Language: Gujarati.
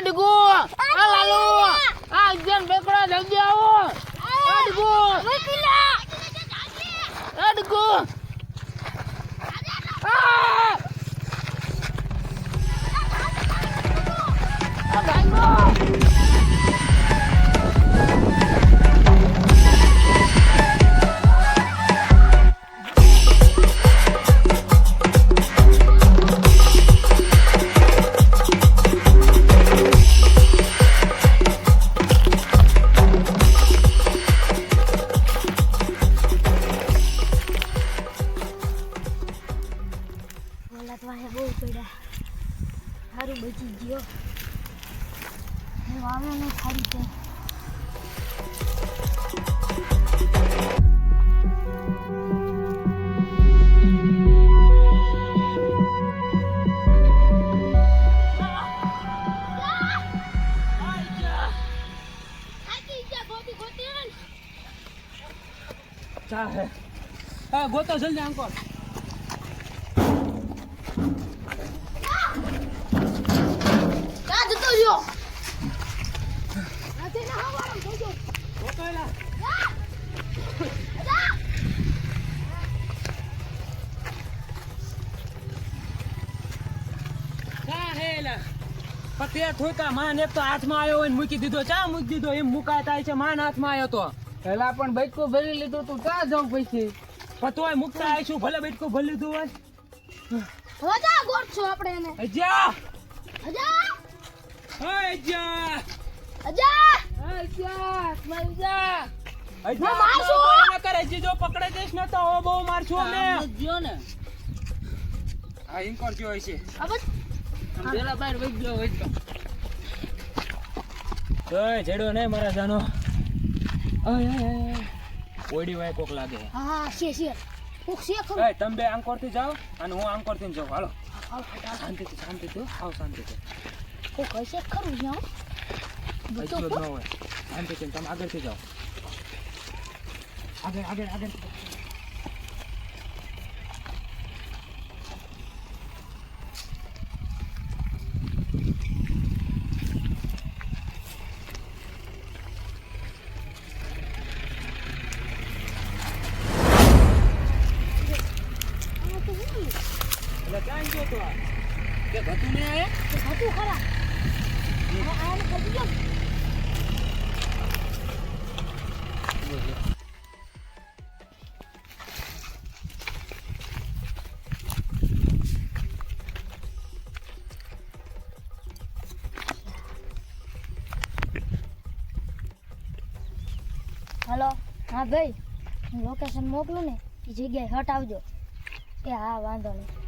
ડગુ આ લાલો આ જન બેકડા જલ્દી આવો આ ડગુ આ ડગુ સારું બચી ગયો આવે ને સારી છે ગોતો જલ્દી અંકોર પતિયા થોતા માન એક તો હાથમાં આવ્યો હોય ને મૂકી દીધો ચા મૂકી દીધો એમ મુકાય થાય છે માન હાથમાં આવ્યો તો પેલા પણ બેટકો ભરી લીધું તું ક્યાં જાઉં પછી પતોય મુકતા આવીશું ભલે બેટકો ભરી લીધું હોય હોજા ગોટ છો આપણે એને અજા અજા અજા અજા અચ્છા મજા અજા મારશું ન કરે જીજો પકડે દેશ ને તો બહુ મારશું અમે જો ને આ ઇન્કોર જો હોય છે હવે પેલા બહાર વઈ ગયો ઓય જેડો નહીં મારા જાનો ઓય ઓડી વાય કોક લાગે હા છે કોક છે ખરું એ તમે બે આંકોર થી જાઓ અને હું આંકોર થી જાઉં હાલો શાંતિથી આવ શાંતિથી કોક હશે ખરું જાઓ બચો ન હોય શાંતિથી તમે આગળથી જાઓ આગળ ક્યાં ગયો તો કે ઘટું ને આયે તો ઘટું ખરા આને ઘટી ગયો હેલો હા ભાઈ હું લોકેશન મોકલું ને એ જગ્યાએ હટ આવજો કે હા વાંધો નહીં